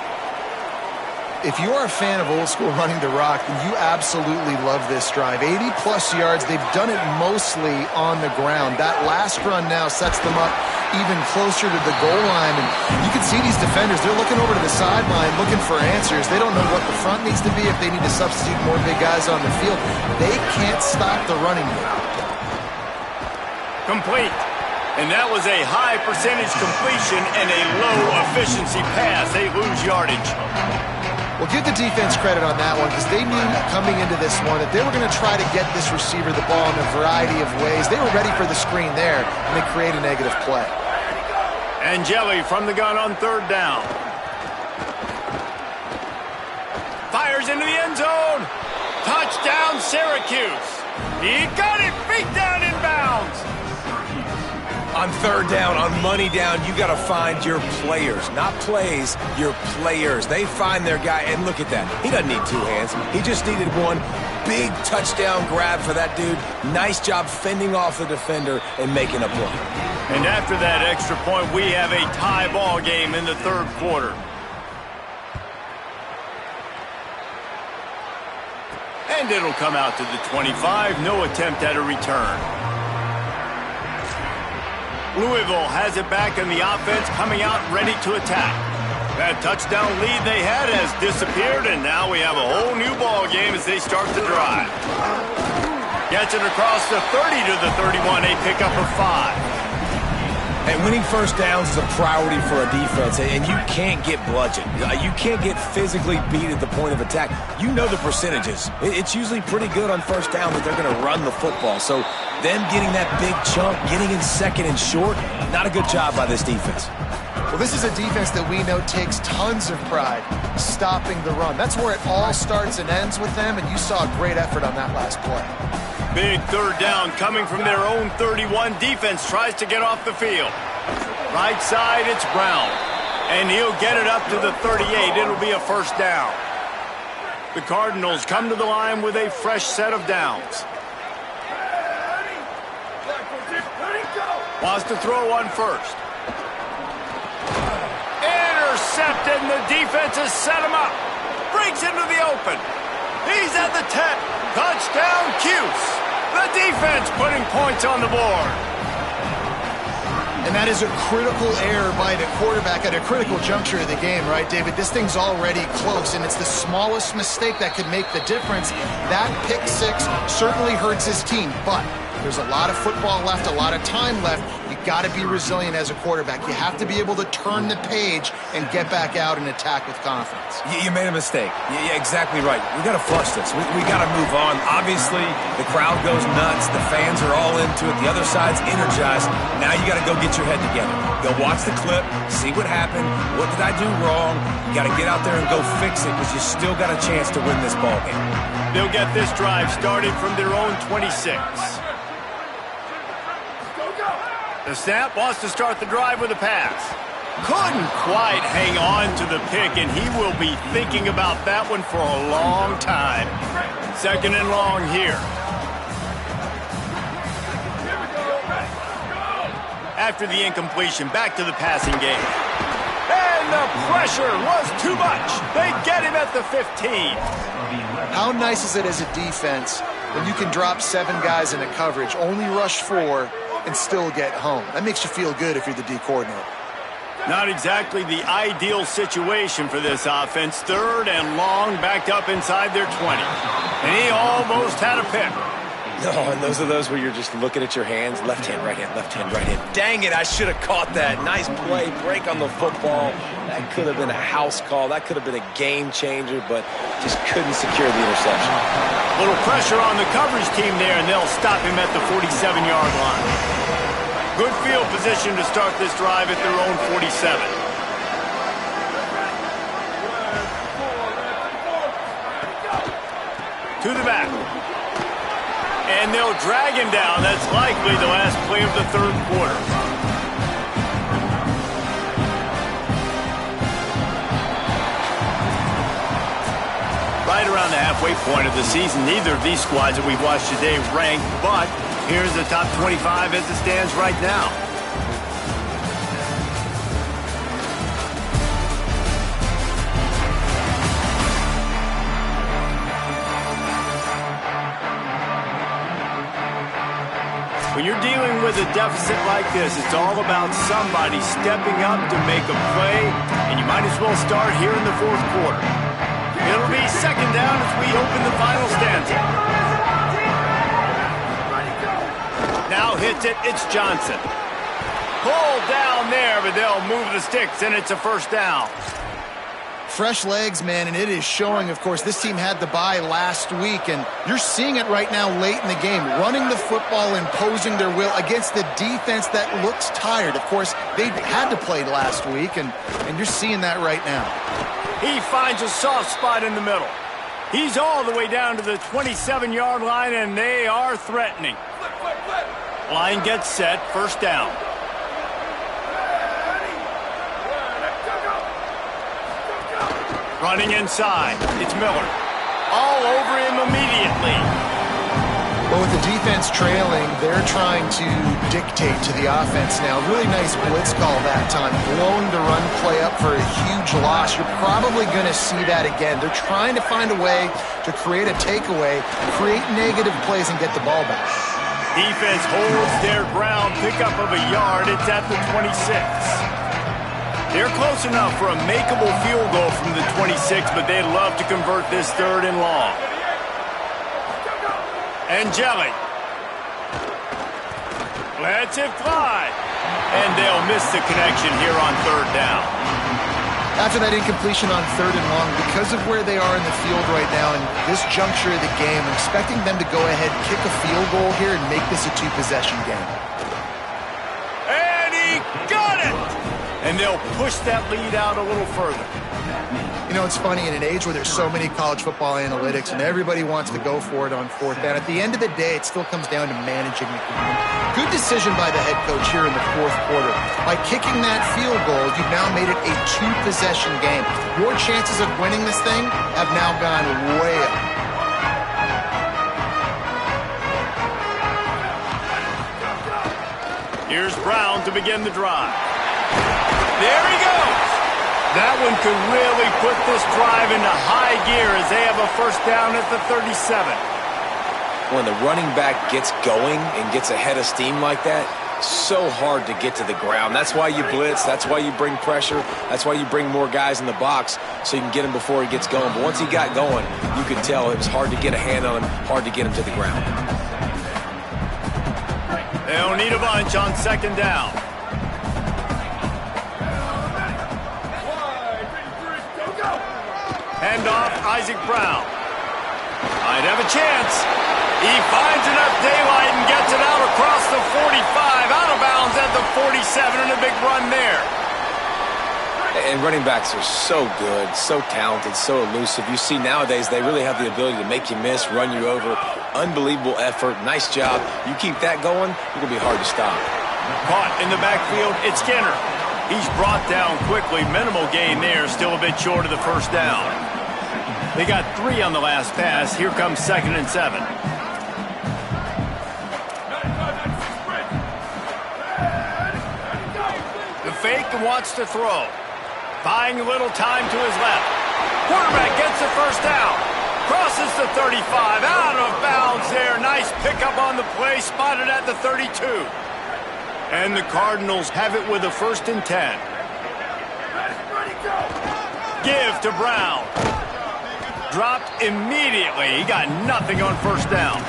If you are a fan of old school running the rock, then you absolutely love this drive. 80-plus yards. They've done it mostly on the ground. That last run now sets them up even closer to the goal line. And you can see these defenders, they're looking over to the sideline, looking for answers. They don't know what the front needs to be, if they need to substitute more big guys on the field. They can't stop the running game. Complete. And that was a high percentage completion and a low efficiency pass. They lose yardage. Well, give the defense credit on that one, because they knew coming into this one that they were going to try to get this receiver the ball in a variety of ways. They were ready for the screen there, and they create a negative play. And Jelly from the gun on 3rd down. Fires into the end zone. Touchdown, Syracuse. He got it, feet down in bounds. On 3rd down, on money down, you got to find your players, not plays, your players. They find their guy, and look at that. He doesn't need 2 hands. He just needed one big touchdown grab for that dude. Nice job fending off the defender and making a play. And after that extra point, we have a tie ball game in the 3rd quarter. And it'll come out to the 25. No attempt at a return. Louisville has it back in the offense, coming out ready to attack. That touchdown lead they had has disappeared, and now we have a whole new ball game as they start to drive. Gets it across the 30 to the 31. They pick up a 5. And winning first downs is a priority for a defense, and you can't get bludgeoned. You can't get physically beat at the point of attack. You know the percentages. It's usually pretty good on first down that they're going to run the football. So them getting that big chunk, getting in 2nd and short, not a good job by this defense. Well, this is a defense that we know takes tons of pride stopping the run. That's where it all starts and ends with them, and you saw a great effort on that last play. Big 3rd down coming from their own 31. Defense tries to get off the field. Right side, it's Brown. And he'll get it up to the 38. It'll be a first down. The Cardinals come to the line with a fresh set of downs. Wants to throw on first. Intercepted, and the defense has set him up. Breaks into the open. He's at the 10. Touchdown, Cuse. The defense putting points on the board. And that is a critical error by the quarterback at a critical juncture of the game, right, David? This thing's already close, and it's the smallest mistake that could make the difference. That pick 6 certainly hurts his team, but there's a lot of football left, a lot of time left. You got to be resilient as a quarterback. You have to be able to turn the page and get back out and attack with confidence. You made a mistake. Yeah, exactly right. We got to flush this. We got to move on. Obviously, the crowd goes nuts. The fans are all into it. The other side's energized. Now you got to go get your head together. Go watch the clip, see what happened. What did I do wrong? You got to get out there and go fix it because you still got a chance to win this ball game. They'll get this drive started from their own 26. The snap wants to start the drive with a pass. Couldn't quite hang on to the pick, and he will be thinking about that one for a long time. Second and long here. After the incompletion, back to the passing game. And the pressure was too much. They get him at the 15. How nice is it as a defense when you can drop 7 guys in a coverage, only rush 4, and still get home? That makes you feel good if you're the D coordinator. Not exactly the ideal situation for this offense. Third and long, backed up inside their 20. And he almost had a pick. No, and those are those where you're just looking at your hands. Left hand, right hand, left hand, right hand. Dang it, I should have caught that. Nice play, break on the football. That could have been a house call. That could have been a game changer, but just couldn't secure the interception. Little pressure on the coverage team there, and they'll stop him at the 47-yard line. Good field position to start this drive at their own 47. To the back. And they'll drag him down. That's likely the last play of the third quarter. Right around the halfway point of the season, neither of these squads that we've watched today ranked, but here's the top 25 as it stands right now. When you're dealing with a deficit like this, it's all about somebody stepping up to make a play, and you might as well start here in the fourth quarter. It'll be second down as we open the final stanza. Now hits it, it's Johnson. Pulled down there, but they'll move the sticks, and it's a first down. Fresh legs, man, and it is showing. Of course, this team had the bye last week, and you're seeing it right now late in the game, running the football, imposing their will against the defense that looks tired. Of course, they had to play last week, and you're seeing that right now. He finds a soft spot in the middle. He's all the way down to the 27-yard line, and they are threatening. Line gets set, first down. Running inside, it's Miller. All over him immediately. Well, with the defense trailing, they're trying to dictate to the offense now. Really nice blitz call that time, blowing the run play up for a huge loss. You're probably going to see that again. They're trying to find a way to create a takeaway, create negative plays, and get the ball back. Defense holds their ground, pickup of a yard. It's at the 26. They're close enough for a makeable field goal from the 26, but they'd love to convert this third and long. Angeli. Lets it fly. And they'll miss the connection here on third down. After that incompletion on third and long, because of where they are in the field right now and this juncture of the game, I'm expecting them to go ahead, kick a field goal here, and make this a 2-possession game. And he got it! And they'll push that lead out a little further. You know, it's funny, in an age where there's so many college football analytics and everybody wants to go for it on fourth down, at the end of the day, it still comes down to managing the game. Good decision by the head coach here in the fourth quarter. By kicking that field goal, you've now made it a 2-possession game. Your chances of winning this thing have now gone way up. Here's Brown to begin the drive. There he goes. That one could really put this drive into high gear as they have a first down at the 37. When the running back gets going and gets ahead of steam like that, so hard to get to the ground. That's why you blitz. That's why you bring pressure. That's why you bring more guys in the box so you can get him before he gets going. But once he got going, you could tell it was hard to get a hand on him, hard to get him to the ground. They'll need a bunch on second down. Hand off, Isaac Brown. Might have a chance. He finds enough daylight and gets it out across the 45, out of bounds at the 47, and a big run there. And running backs are so good, so talented, so elusive. You see nowadays they really have the ability to make you miss, run you over. Unbelievable effort. Nice job. You keep that going, you're going to be hard to stop. Caught in the backfield, it's Skinner. He's brought down quickly. Minimal gain there, still a bit short of the first down. They got 3 on the last pass. Here comes 2nd and 7. The fake and wants to throw. Buying a little time to his left. Quarterback gets the first down. Crosses the 35. Out of bounds there. Nice pickup on the play. Spotted at the 32. And the Cardinals have it with a 1st and 10. Give to Brown. Dropped immediately. He got nothing on first down.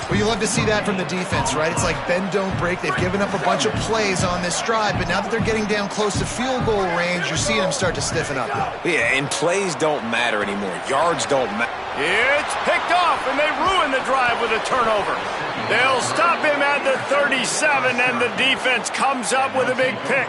Well, you love to see that from the defense, right? It's like bend, don't break. They've given up a bunch of plays on this drive, but now that they're getting down close to field goal range, you're seeing them start to stiffen up. Yeah, and plays don't matter anymore. Yards don't matter. It's picked off, and they ruin the drive with a turnover. They'll stop him at the 37, and the defense comes up with a big pick.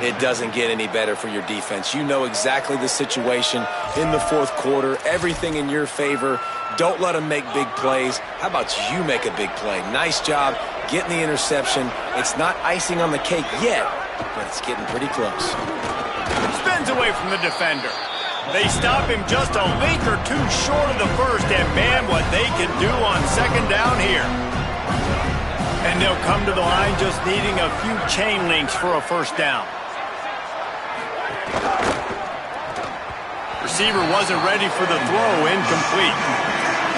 It doesn't get any better for your defense. You know exactly the situation in the 4th quarter. Everything in your favor. Don't let them make big plays. How about you make a big play? Nice job getting the interception. It's not icing on the cake yet, but it's getting pretty close. Spins away from the defender. They stop him just a link or two short of the first, and man, what they can do on second down here. And they'll come to the line just needing a few chain links for a first down. Receiver wasn't ready for the throw, incomplete.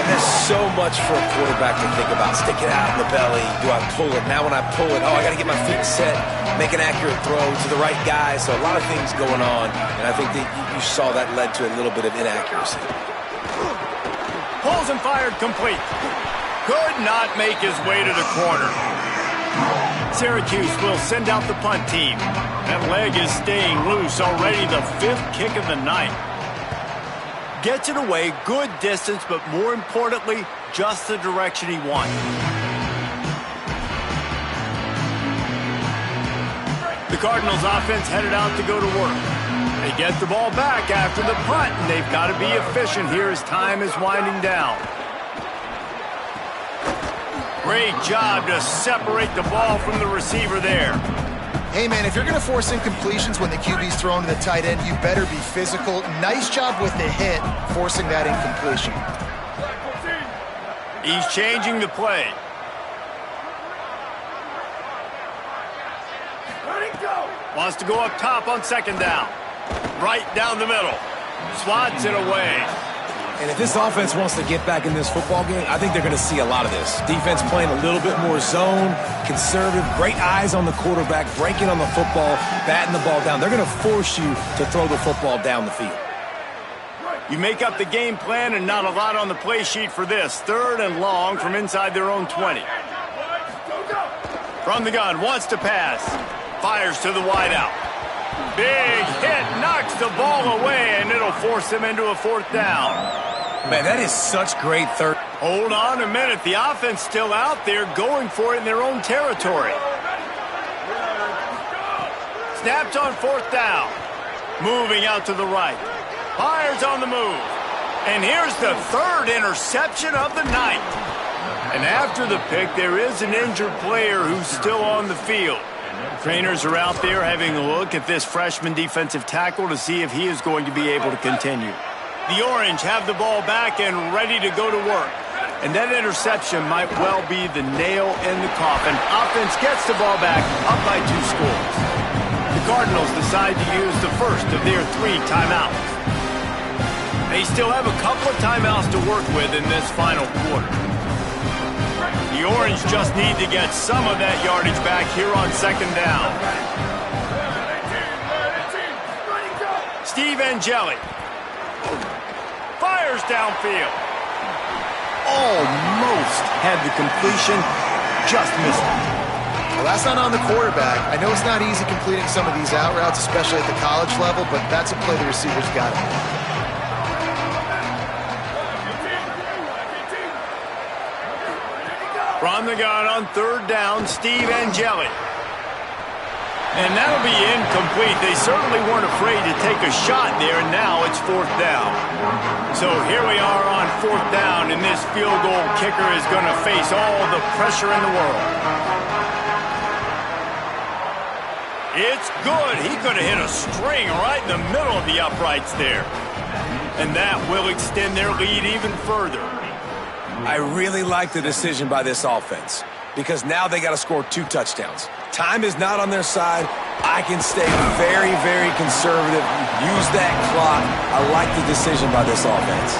And there's so much for a quarterback to think about. Stick it out in the belly. Do I pull it? Now when I pull it, I got to get my feet set, make an accurate throw to the right guy. So a lot of things going on, and I think that you saw that led to a little bit of inaccuracy. Pulls and fired complete. Could not make his way to the corner. Syracuse will send out the punt team. That leg is staying loose, already the 5th kick of the night. Gets it away, good distance, but more importantly, just the direction he wanted. The Cardinals offense headed out to go to work. They get the ball back after the punt, and they've got to be efficient here as time is winding down. Great job to separate the ball from the receiver there. Hey, man, if you're going to force incompletions when the QB's thrown to the tight end, you better be physical. Nice job with the hit, forcing that incompletion. He's changing the play. Wants to go up top on second down. Right down the middle. Slots it away. And if this offense wants to get back in this football game, I think they're going to see a lot of this. Defense playing a little bit more zone, conservative, great eyes on the quarterback, breaking on the football, batting the ball down. They're going to force you to throw the football down the field. You make up the game plan and not a lot on the play sheet for this. 3rd and long from inside their own 20. From the gun, wants to pass. Fires to the wideout. Big hit, knocks the ball away, and it'll force them into a 4th down. Man, that is such great third. Hold on a minute. The offense still out there going for it in their own territory. Snapped on 4th down. Moving out to the right. Fires on the move. And here's the 3rd interception of the night. And after the pick, there is an injured player who's still on the field. Trainers are out there having a look at this freshman defensive tackle to see if he is going to be able to continue. The Orange have the ball back and ready to go to work. And that interception might well be the nail in the coffin. Offense gets the ball back, up by 2 scores. The Cardinals decide to use the first of their 3 timeouts. They still have a couple of timeouts to work with in this final quarter. The Orange just need to get some of that yardage back here on second down. Steve Angeli fires downfield. Almost had the completion, just missed it. Well, that's not on the quarterback. I know it's not easy completing some of these out routes, especially at the college level, but that's a play the receiver's got it. From the gun on third down, Steve Angeli. And that'll be incomplete. They certainly weren't afraid to take a shot there, and now it's fourth down. So here we are on fourth down, and this field goal kicker is going to face all the pressure in the world. It's good. He could have hit a string right in the middle of the uprights there. And that will extend their lead even further. I really like the decision by this offense because now they got to score 2 touchdowns. Time is not on their side. I can stay very, very conservative. Use that clock. I like the decision by this offense.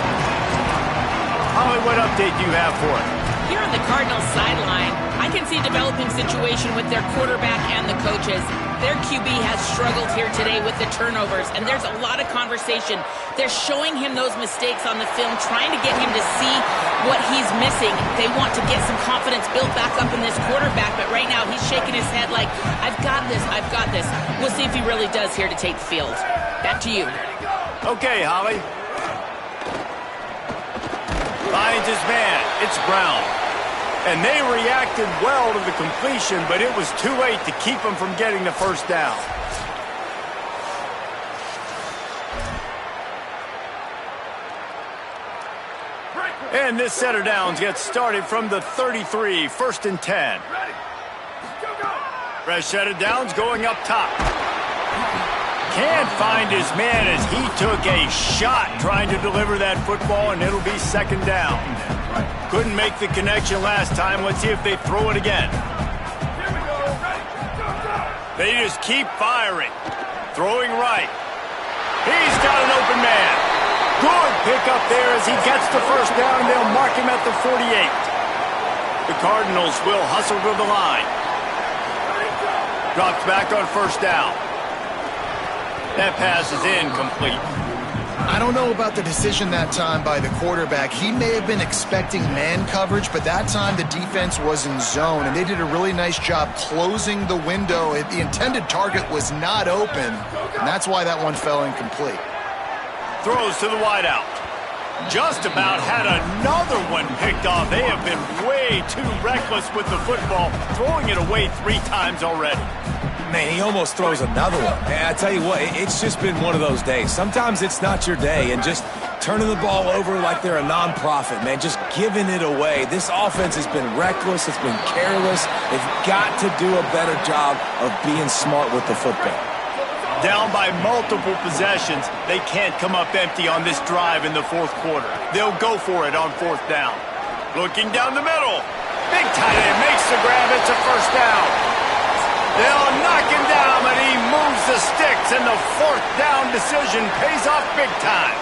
Holly, what update do you have for it? Here on the Cardinals sideline, I can see a developing situation with their quarterback and the coaches. Their QB has struggled here today with the turnovers, and there's a lot of conversation. They're showing him those mistakes on the film, trying to get him to see what he's missing. They want to get some confidence built back up in this quarterback, but right now he's shaking his head like, I've got this, I've got this. We'll see if he really does here to take the field. Back to you. Okay, Holly. Finds his man. It's Brown. And they reacted well to the completion, but it was too late to keep them from getting the first down. And this set of downs gets started from the 33, 1st and 10. Fresh set of downs going up top. Can't find his man as he took a shot trying to deliver that football, and it'll be 2nd down. Couldn't make the connection last time. Let's see if they throw it again. They just keep firing. Throwing right. He's got an open man. Good pickup there as he gets the first down, and they'll mark him at the 48. The Cardinals will hustle to the line. Drops back on 1st down. That pass is incomplete. I don't know about the decision that time by the quarterback. He may have been expecting man coverage, but that time the defense was in zone, and they did a really nice job closing the window. The intended target was not open, and that's why that one fell incomplete. Throws to the wideout. Just about had another one picked off. They have been way too reckless with the football, throwing it away 3 times already. Man, he almost throws another one. And I tell you what, it's just been one of those days. Sometimes it's not your day, and just turning the ball over like they're a nonprofit, man, just giving it away. This offense has been reckless. It's been careless. They've got to do a better job of being smart with the football. Down by multiple possessions, they can't come up empty on this drive in the 4th quarter. They'll go for it on 4th down. Looking down the middle. Big tight end makes the grab. It's a 1st down. They'll knock him down, but he moves the sticks, and the 4th down decision pays off big time.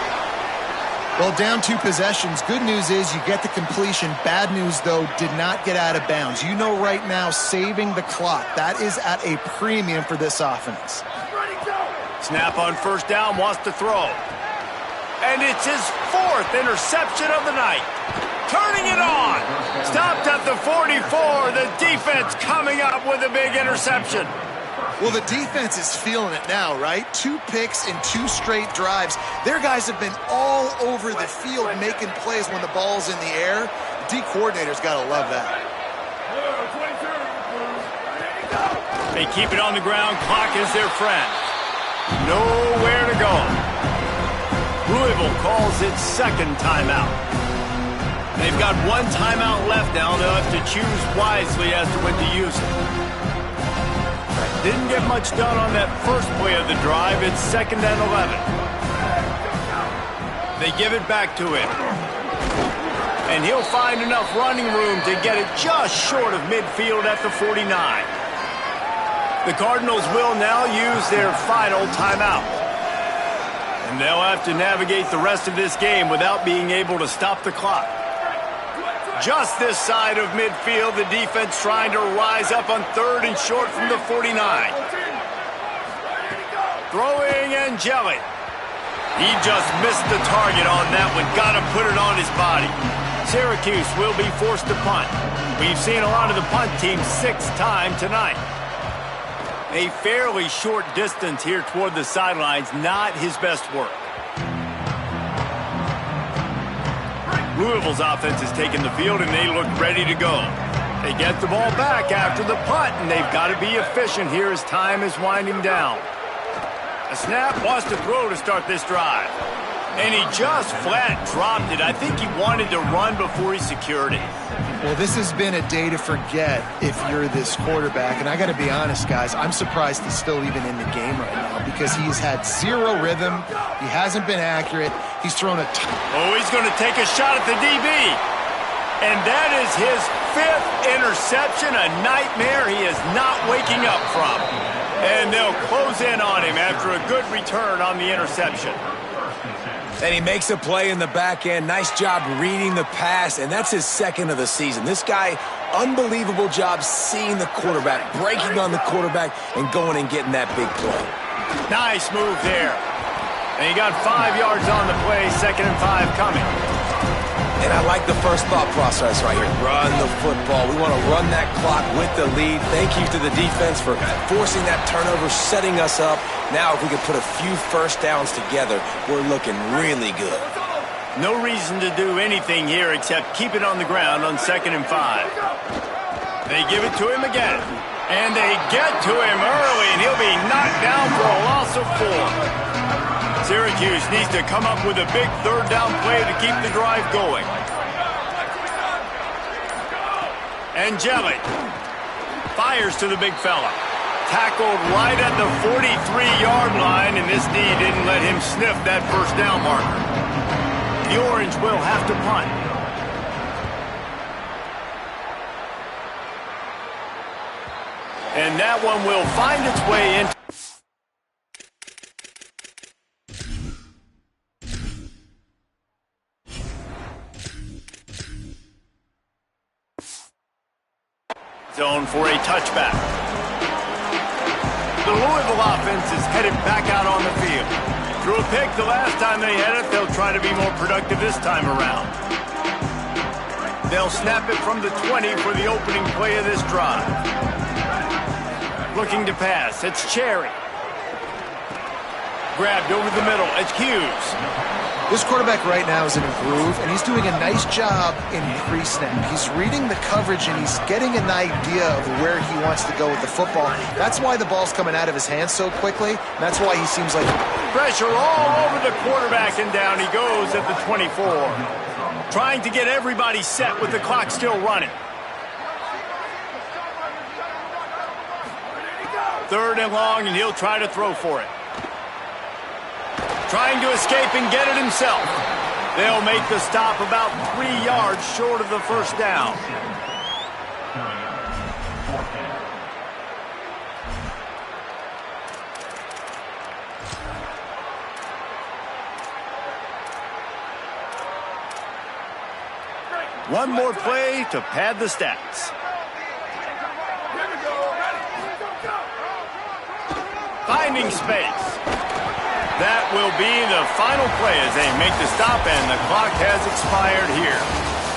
Well, down 2 possessions. Good news is you get the completion. Bad news, though, did not get out of bounds. You know right now, saving the clock, that is at a premium for this offense. Snap on 1st down, wants to throw. And it's his 4th interception of the night. Turning it on. Stopped at the 44. The defense coming up with a big interception. Well, the defense is feeling it now, right? 2 picks in 2 straight drives. Their guys have been all over the field making plays when the ball's in the air. The D coordinator's got to love that. They keep it on the ground. Clock is their friend. Nowhere to go. Louisville calls its 2nd timeout. They've got 1 timeout left now. They'll have to choose wisely as to when to use it. Didn't get much done on that first play of the drive. It's 2nd and 11. They give it back to him. And he'll find enough running room to get it just short of midfield at the 49. The Cardinals will now use their final timeout. And they'll have to navigate the rest of this game without being able to stop the clock. Just this side of midfield, the defense trying to rise up on 3rd and short from the 49. Throwing Angeli. He just missed the target on that one. Got to put it on his body. Syracuse will be forced to punt. We've seen a lot of the punt team 6 times tonight. A fairly short distance here toward the sidelines, not his best work. Louisville's offense has taken the field, and they look ready to go. They get the ball back after the punt, and they've got to be efficient here as time is winding down. A snap wants to throw to start this drive. And he just flat dropped it. I think he wanted to run before he secured it. Well, this has been a day to forget if you're this quarterback. And I got to be honest, guys, I'm surprised he's still even in the game right now because he's had 0 rhythm. He hasn't been accurate. He's thrown a ton. Oh, he's going to take a shot at the DB. And that is his 5th interception, a nightmare he is not waking up from. And they'll close in on him after a good return on the interception. And he makes a play in the back end. Nice job reading the pass, and that's his 2nd of the season. This guy, unbelievable job seeing the quarterback, breaking on the quarterback, and going and getting that big play. Nice move there. And he got 5 yards on the play, 2nd and 5 coming. And I like the first thought process right here. Run the football. We want to run that clock with the lead. Thank you to the defense for forcing that turnover, setting us up. Now, if we could put a few first downs together, we're looking really good. No reason to do anything here except keep it on the ground on 2nd and 5. They give it to him again. And they get to him early, and he'll be knocked down for a loss of 4. Syracuse needs to come up with a big 3rd down play to keep the drive going. Angelic fires to the big fella. Tackled right at the 43-yard line, and this knee didn't let him sniff that first down marker. The Orange will have to punt. And that one will find its way into zone for a touchback. The Louisville offense is headed back out on the field. Threw a pick the last time they had it. They'll try to be more productive this time around. They'll snap it from the 20 for the opening play of this drive. Looking to pass. It's Cherry. Grabbed over the middle. It's Hughes. This quarterback right now is in a groove, and he's doing a nice job in pre-snap. He's reading the coverage, and he's getting an idea of where he wants to go with the football. That's why the ball's coming out of his hands so quickly. And that's why he seems like... Pressure all over the quarterback, and down he goes at the 24. Trying to get everybody set with the clock still running. 3rd and long, and he'll try to throw for it. Trying to escape and get it himself. They'll make the stop about 3 yards short of the first down. One more play to pad the stats. Finding space. That will be the final play as they make the stop, and the clock has expired here.